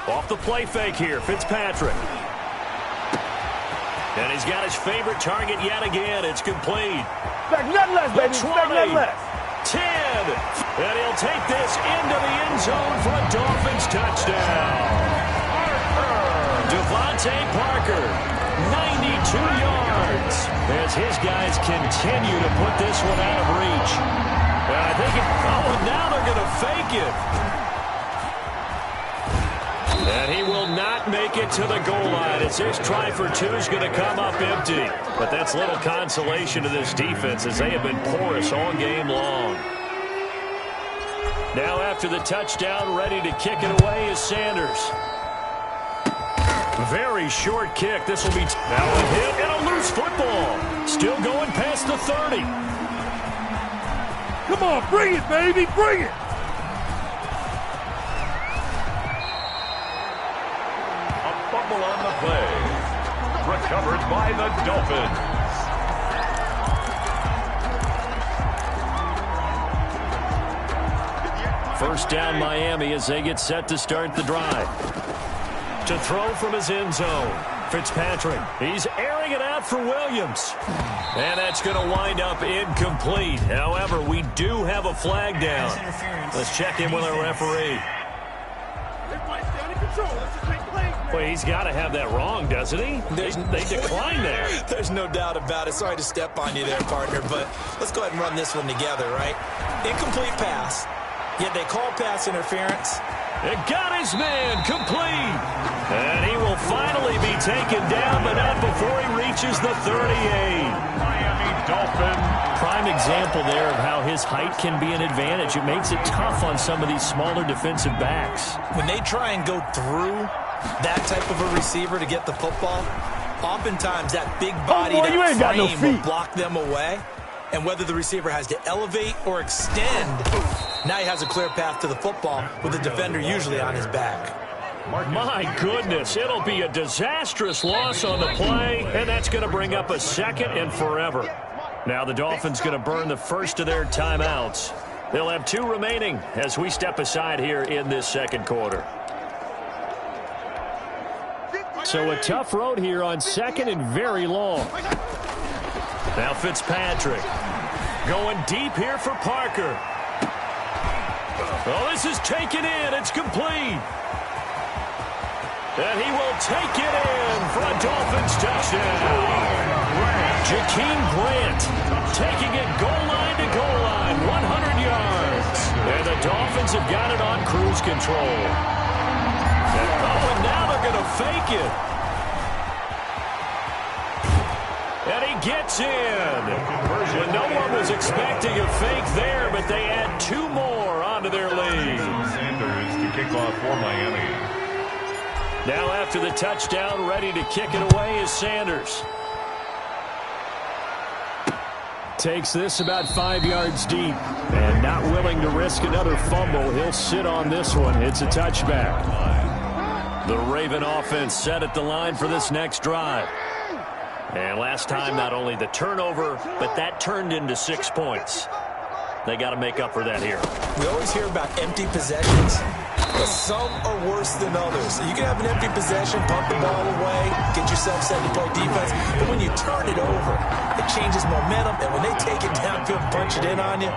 Off the play fake here, Fitzpatrick. And he's got his favorite target yet again. It's complete. Expect nothing less, baby. Expect nothing less. 10. And he'll take this into the end zone for a Dolphins touchdown. Devontae Parker, 92 yards. As his guys continue to put this one out of reach. And I think now they're going to fake it. And he will not make it to the goal line as this try for two is going to come up empty. But that's little consolation to this defense as they have been porous all game long. Now after the touchdown, ready to kick it away is Sanders. Very short kick. This will be now a hit and a loose football. Still going past the 30. Come on, bring it, baby, bring it. Fumble on the play. Recovered by the Dolphins. First down Miami as they get set to start the drive. To throw from his end zone. Fitzpatrick. He's airing it out for Williams. And that's going to wind up incomplete. However, we do have a flag down. Let's check in with our referee. Well, he's got to have that wrong, doesn't he? They declined there. There's no doubt about it. Sorry to step on you there, partner, but let's go ahead and run this one together, right? Incomplete pass, yet they call pass interference. It got his man complete. And he will finally be taken down, but not before he reaches the 38. Miami Dolphins. Prime example there of how his height can be an advantage. It makes it tough on some of these smaller defensive backs. When they try and go through that type of a receiver to get the football, oftentimes that big body, that frame will block them away. And whether the receiver has to elevate or extend, now he has a clear path to the football with the defender usually on his back. My goodness, it'll be a disastrous loss on the play, and that's going to bring up a second and forever. Now the Dolphins going to burn the first of their timeouts. They'll have 2 remaining as we step aside here in this second quarter. So a tough road here on second and very long. Now Fitzpatrick going deep here for Parker. Oh, this is taken in. It's complete. And he will take it in for a Dolphins touchdown. Jakeem Grant taking it goal line to goal line, 100 yards. And the Dolphins have got it on cruise control. And now they're going to fake it. And he gets in. Well, no one was expecting a fake there, but they add 2 more onto their lead. Sanders to kick off for Miami. Now after the touchdown, ready to kick it away is Sanders. Takes this about 5 yards deep. And not willing to risk another fumble, he'll sit on this one. It's a touchback. The Raven offense set at the line for this next drive. And last time, not only the turnover, but that turned into 6 points. They got to make up for that here. We always hear about empty possessions, but some are worse than others. So you can have an empty possession, punt the ball away, get yourself set to play defense, but when you turn it over, it changes momentum, and when they take it downfield and punch it in on you,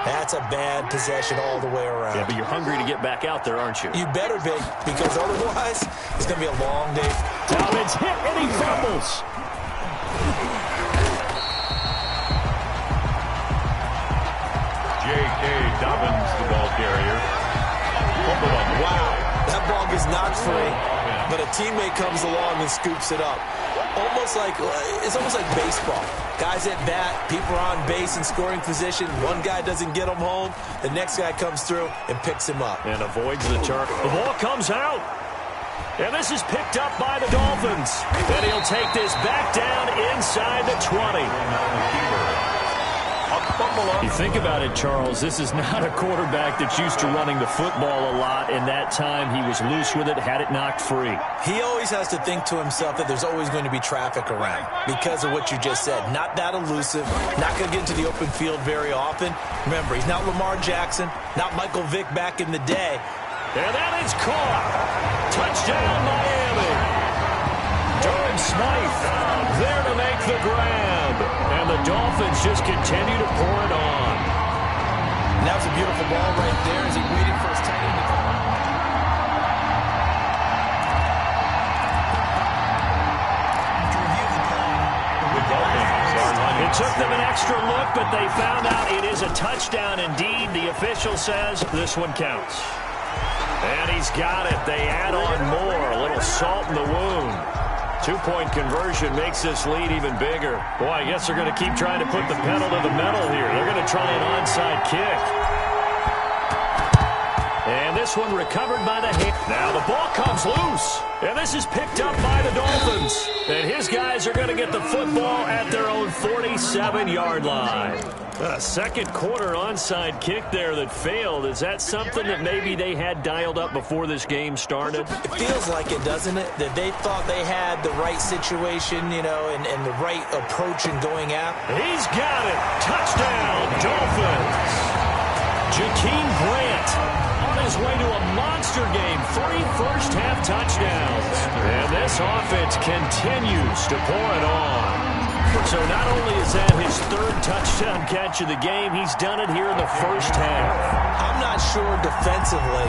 that's a bad possession all the way around. Yeah, but you're hungry to get back out there, aren't you? You better be, because otherwise, it's going to be a long day. Dobbins hit, and he fumbles. J.K. Dobbins, the ball carrier. Wow, that ball gets knocked free, but a teammate comes along and scoops it up. It's almost like baseball. Guys at bat, people are on base in scoring position. One guy doesn't get him home. The next guy comes through and picks him up. And avoids the turn. The ball comes out. And this is picked up by the Dolphins. And he'll take this back down inside the 20. You think about it, Charles, this is not a quarterback that's used to running the football a lot, and that time he was loose with it, had it knocked free. He always has to think to himself that there's always going to be traffic around because of what you just said. Not that elusive, not going to get into the open field very often. Remember, he's not Lamar Jackson, not Michael Vick back in the day, And that is caught. Touchdown, Miami. Durham Smythe there to make the grab. And the Dolphins just continue to pour it on. And that was a beautiful ball right there as he waited for his tight end to come. It took them an extra look, but they found out it is a touchdown indeed. The official says this one counts. And he's got it. They add on more. A little salt in the wound. Two-point conversion makes this lead even bigger. Boy, I guess they're going to keep trying to put the pedal to the metal here. They're going to try an onside kick. And this one recovered by the hand. Now the ball comes loose. And this is picked up by the Dolphins. And his guys are going to get the football at their own 47-yard line. A second quarter onside kick there that failed. Is that something that maybe they had dialed up before this game started? It feels like it, doesn't it? That they thought they had the right situation, you know, and the right approach in going after. He's got it. Touchdown, Dolphins. Jakeem Grant on his way to a monster game. 3 first-half touchdowns. And this offense continues to pour it on. So not only is that his third touchdown catch of the game, he's done it here in the first half. I'm not sure defensively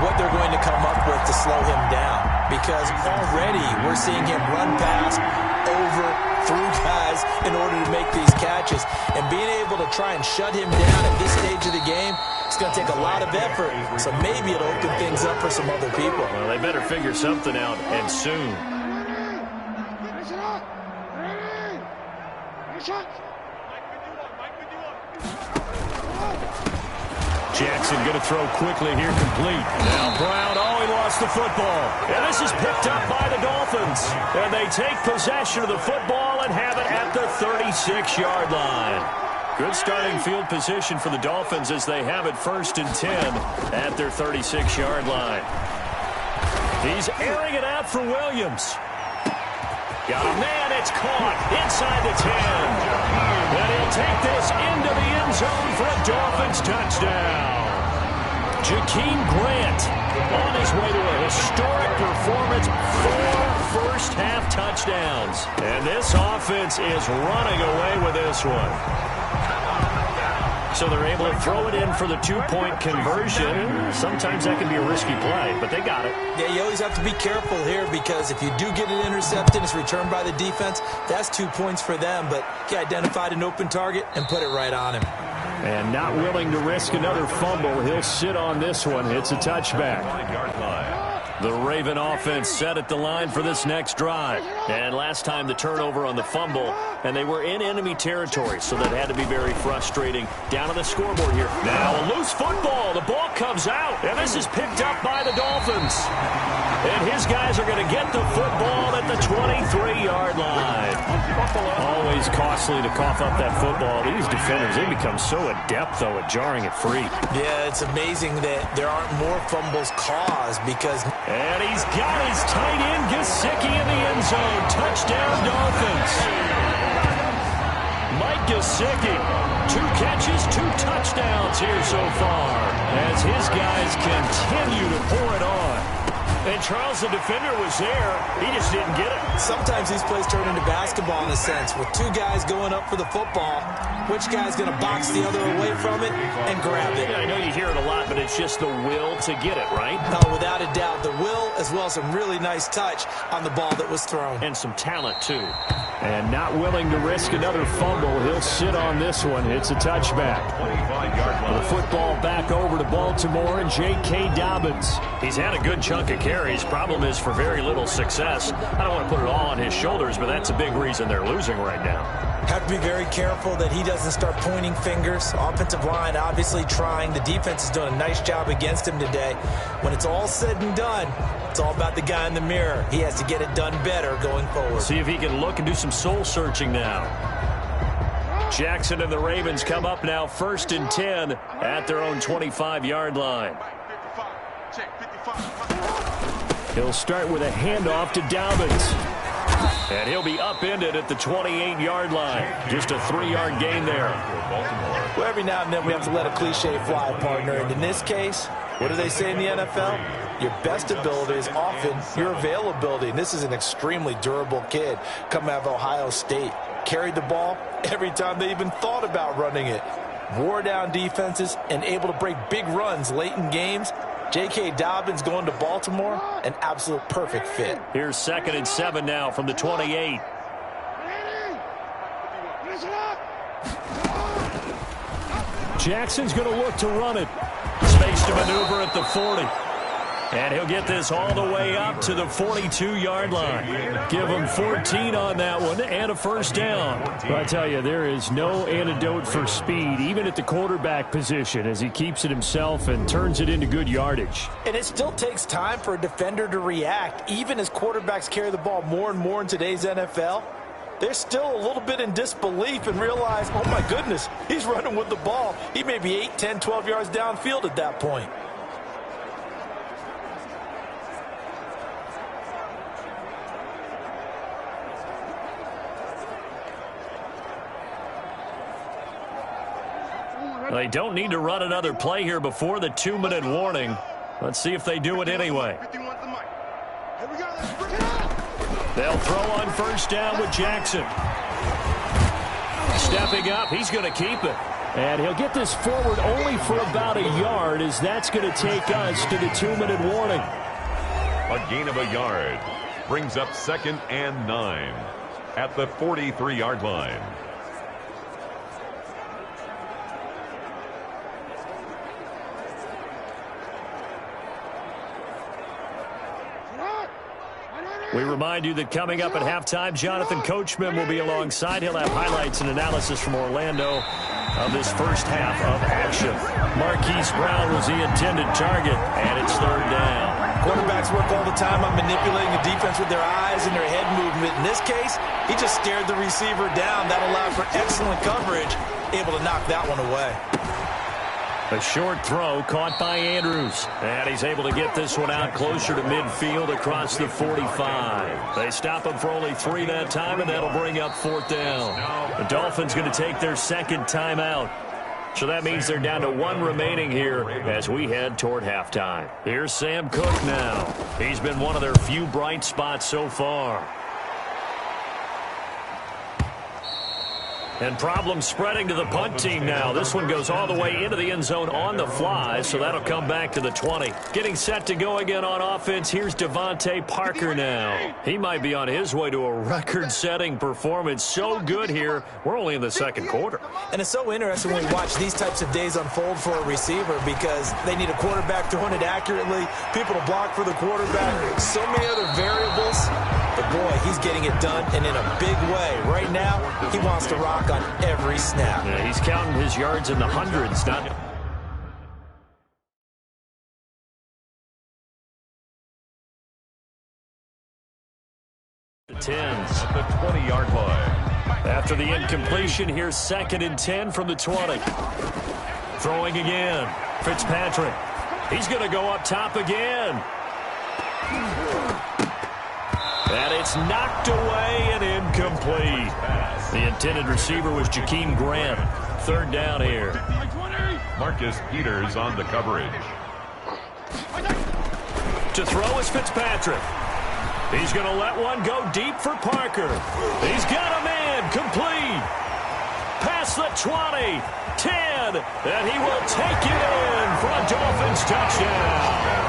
what they're going to come up with to slow him down, because already we're seeing him run past, over, through guys in order to make these catches. And being able to try and shut him down at this stage of the game, it's going to take a lot of effort. So maybe it'll open things up for some other people. Well, they better figure something out, and soon. Jackson going to throw quickly here, complete. Now Brown, he lost the football. And this is picked up by the Dolphins. And they take possession of the football and have it at the 36-yard line. Good starting field position for the Dolphins as they have it 1st and 10 at their 36-yard line. He's airing it out for Williams. Got a man, it's caught inside the 10. And he'll take this into the end zone for a Dolphins touchdown. Jakeem Grant on his way to a historic performance, 4 first-half touchdowns. And this offense is running away with this one. So they're able to throw it in for the 2-point conversion. Sometimes that can be a risky play, but they got it. Yeah, you always have to be careful here, because if you do get it intercepted, it's returned by the defense, that's 2 points for them. But he identified an open target and put it right on him. And not willing to risk another fumble, he'll sit on this one. It's a touchback. The Raven offense set at the line for this next drive. And last time the turnover on the fumble, and they were in enemy territory, so that had to be very frustrating. Down on the scoreboard here. Now a loose football. The ball comes out, and this is picked up by the Dolphins. And his guys are going to get the football at the 23-yard line. Always costly to cough up that football. These defenders, they become so adept, though, at jarring it free. Yeah, it's amazing that there aren't more fumbles caused, because... And he's got his tight end, Gesicki, in the end zone. Touchdown, Dolphins. Mike Gesicki, 2 catches, 2 touchdowns here so far, as his guys continue to pour it on. And Charles, the defender, was there. He just didn't get it. Sometimes these plays turn into basketball in a sense. With 2 guys going up for the football, which guy's going to box the other away from it and grab it? Yeah, I know you hear it a lot, but it's just the will to get it, right? No, without a doubt. The will, as well as some really nice touch on the ball that was thrown. And some talent, too. And not willing to risk another fumble, he'll sit on this one. It's a touchback. The football back over to Baltimore and J.K. Dobbins. He's had a good chunk of carries. Problem is for very little success. I don't want to put it all on his shoulders, but that's a big reason they're losing right now. Have to be very careful that he doesn't start pointing fingers. Offensive line obviously trying. The defense is doing a nice job against him today. When it's all said and done, it's all about the guy in the mirror. He has to get it done better going forward. See if he can look and do some soul-searching now. Jackson and the Ravens come up now 1st and 10 at their own 25-yard line. He'll start with a handoff to Dobbins. And he'll be upended at the 28-yard line. Just a 3-yard gain there. Well, every now and then we have to let a cliche fly, partner. And in this case, What do they say in the NFL? Your best ability is often your availability. And this is an extremely durable kid coming out of Ohio State. Carried the ball every time they even thought about running it. Wore down defenses and able to break big runs late in games. J.K. Dobbins going to Baltimore, an absolute perfect fit. Here's 2nd and 7 now from the 28. Jackson's going to look to run it. Space to maneuver at the 40. And he'll get this all the way up to the 42-yard line. Give him 14 on that one and a first down. But I tell you, there is no antidote for speed, even at the quarterback position, as he keeps it himself and turns it into good yardage. And it still takes time for a defender to react, even as quarterbacks carry the ball more and more in today's NFL. They're still a little bit in disbelief and realize, oh my goodness, he's running with the ball. He may be 8, 10, 12 yards downfield at that point. They don't need to run another play here before the 2-minute warning. Let's see if they do it anyway. They'll throw on first down with Jackson. Stepping up, he's going to keep it. And he'll get this forward only for about a yard, as that's going to take us to the 2-minute warning. A gain of a yard brings up 2nd and 9 at the 43-yard line. We remind you that coming up at halftime, Jonathan Coachman will be alongside. He'll have highlights and analysis from Orlando of this first half of action. Marquise Brown was the intended target, and it's 3rd down. Quarterbacks work all the time on manipulating the defense with their eyes and their head movement. In this case, he just stared the receiver down. That allowed for excellent coverage, able to knock that one away. A short throw caught by Andrews. And he's able to get this one out closer to midfield across the 45. They stop him for only 3 that time, and that'll bring up 4th down. The Dolphins going to take their 2nd timeout. So that means they're down to 1 remaining here as we head toward halftime. Here's Sam Cook now. He's been one of their few bright spots so far. And problems spreading to the punt team now. This one goes all the way into the end zone on the fly, so that'll come back to the 20. Getting set to go again on offense, here's Devontae Parker now. He might be on his way to a record-setting performance. So good here, we're only in the 2nd quarter. And it's so interesting when we watch these types of days unfold for a receiver, because they need a quarterback throwing it accurately, people to block for the quarterback, so many other variables. But boy, he's getting it done, and in a big way. Right now, he wants to rock on every snap. Yeah, he's counting his yards in the hundreds, not... the 10s. At the 20-yard line. After the incompletion, here's 2nd and 10 from the 20. Throwing again. Fitzpatrick. He's going to go up top again. And it's knocked away and incomplete. The intended receiver was Jakeem Grant. 3rd down here. Marcus Peters on the coverage. To throw is Fitzpatrick. He's going to let one go deep for Parker. He's got a man. Complete. Past the 20. 10. And he will take it in for a Dolphins touchdown.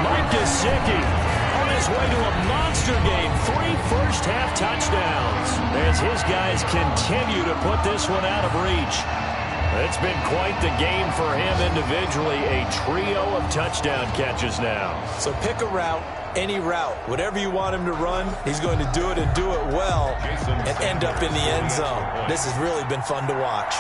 Mike Gesicki on his way to a monster game. 3 first-half touchdowns as his guys continue to put this one out of reach. It's been quite the game for him individually. A trio of touchdown catches now. So pick a route, any route. Whatever you want him to run, he's going to do it and do it well and end up in the end zone. This has really been fun to watch.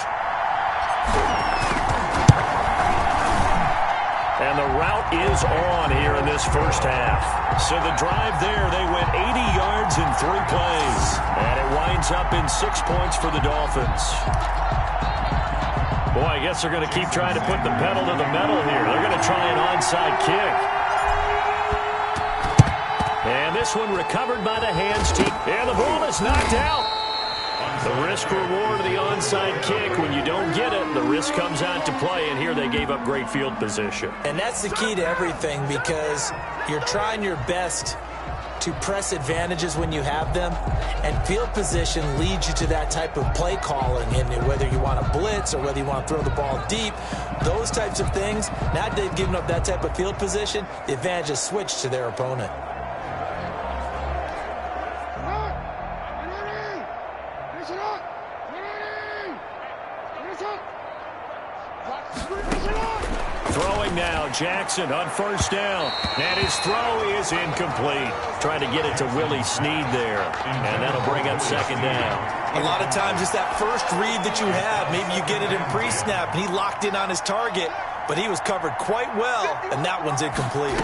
And the route is on here in this first half. So the drive there, they went 80 yards in 3 plays. And it winds up in 6 points for the Dolphins. Boy, I guess they're going to keep trying to put the pedal to the metal here. They're going to try an onside kick. And this one recovered by the hands team. And the ball is knocked out. The risk reward of the onside kick. When you don't get it, the risk comes out to play, and here they gave up great field position. And that's the key to everything, because you're trying your best to press advantages when you have them, and field position leads you to that type of play calling. And whether you want to blitz or whether you want to throw the ball deep, those types of things, now that they've given up that type of field position, the advantage is switched to their opponent. Throwing now, Jackson on first down. And his throw is incomplete. Trying to get it to Willie Snead there. And that'll bring up second down. A lot of times it's that first read that you have. Maybe you get it in pre-snap, and he locked in on his target, but he was covered quite well, and that one's incomplete.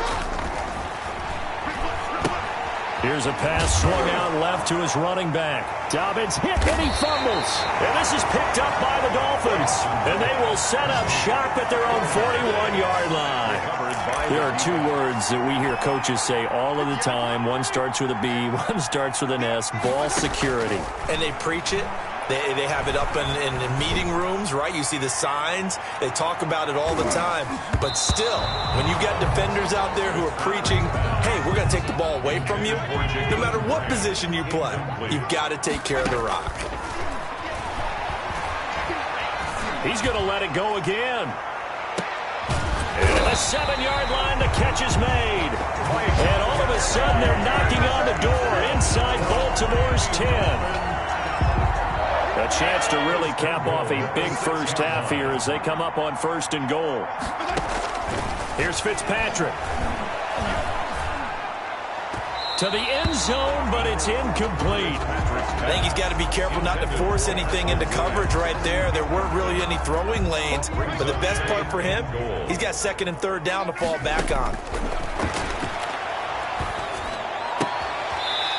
Here's a pass swung out left to his running back. Dobbins hit, and he fumbles. And this is picked up by the Dolphins. And they will set up shop at their own 41-yard line. There are two words that we hear coaches say all of the time. One starts with a B, one starts with an S, ball security. And they preach it. They have it up in meeting rooms, right? You see the signs. They talk about it all the time. But still, when you got defenders out there who are preaching, hey, we're going to take the ball away from you, no matter what position you play, you've got to take care of the rock. He's going to let it go again. And a 7-yard line, the catch is made. And all of a sudden, they're knocking on the door inside Baltimore's 10. A chance to really cap off a big first half here as they come up on 1st and goal. Here's Fitzpatrick. To the end zone, but it's incomplete. I think he's got to be careful not to force anything into coverage right there. There weren't really any throwing lanes, but the best part for him, he's got 2nd and 3rd down to fall back on.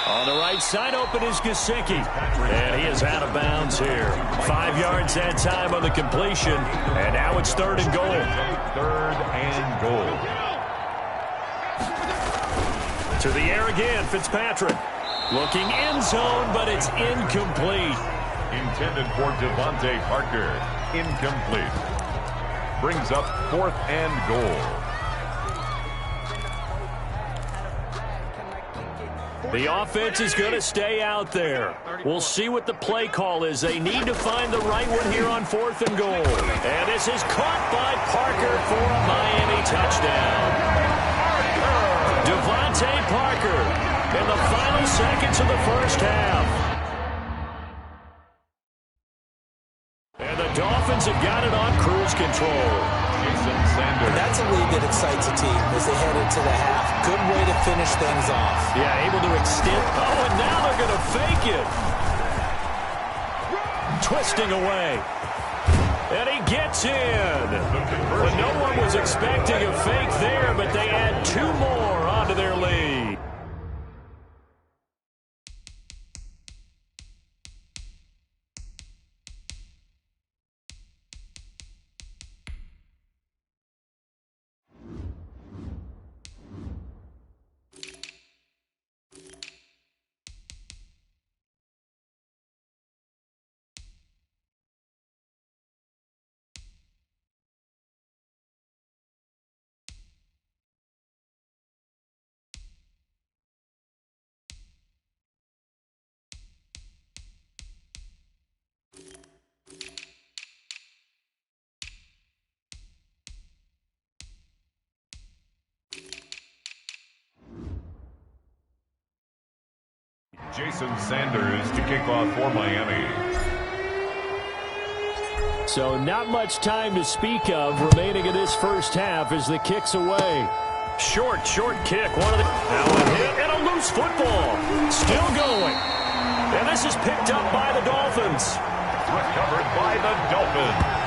On the right side, open is Gesicki. And he is out of bounds here. 5 yards that time on the completion. And now it's 3rd and goal. 3rd and goal. To the air again, Fitzpatrick. Looking end zone, but it's incomplete. Intended for Devontae Parker. Incomplete. Brings up 4th and goal. The offense is going to stay out there. We'll see what the play call is. They need to find the right one here on 4th and goal. And this is caught by Parker for a Miami touchdown. Devontae Parker in the final seconds of the first half. And the Dolphins have got it on cruise control. And that's a lead that excites a team as they head into the half. Good way to finish things off. Yeah, able to extend. Oh, and now they're going to fake it. Twisting away. And he gets in. But no one was expecting a fake there, but they add 2 more onto their lead. Jason Sanders to kick off for Miami. So not much time to speak of remaining in this first half as the kick's away. Short kick. Now a hit and a loose football. Still going. And this is picked up by the Dolphins. Recovered by the Dolphins.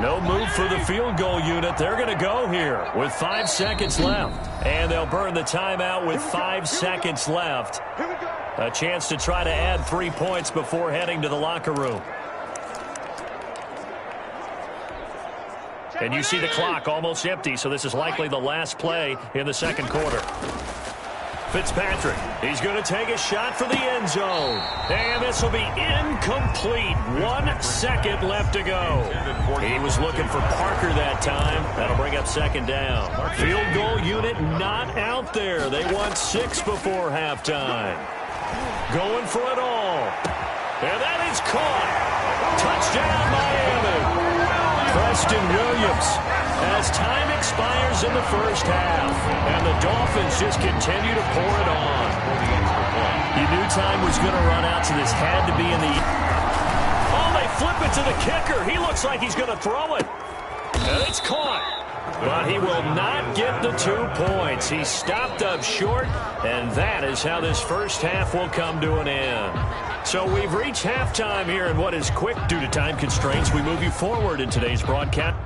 No move for the field goal unit. They're going to go here with 5 seconds left. And they'll burn the timeout with 5 seconds left. A chance to try to add 3 points before heading to the locker room. And you see the clock almost empty, so this is likely the last play in the second quarter. Fitzpatrick, he's going to take a shot for the end zone. And this will be incomplete. 1 second left to go. He was looking for Parker that time. That'll bring up second down. Field goal unit not out there. They won 6 before halftime. Going for it all. And that is caught. Touchdown, Miami. Preston Williams, as time expires in the first half, and the Dolphins just continue to pour it on. You knew time was going to run out, so this had to be in the... Oh, they flip it to the kicker. He looks like he's going to throw it. And it's caught. But he will not get the 2 points. He stopped up short, and that is how this first half will come to an end. So we've reached halftime here in what is quick due to time constraints. We move you forward in today's broadcast.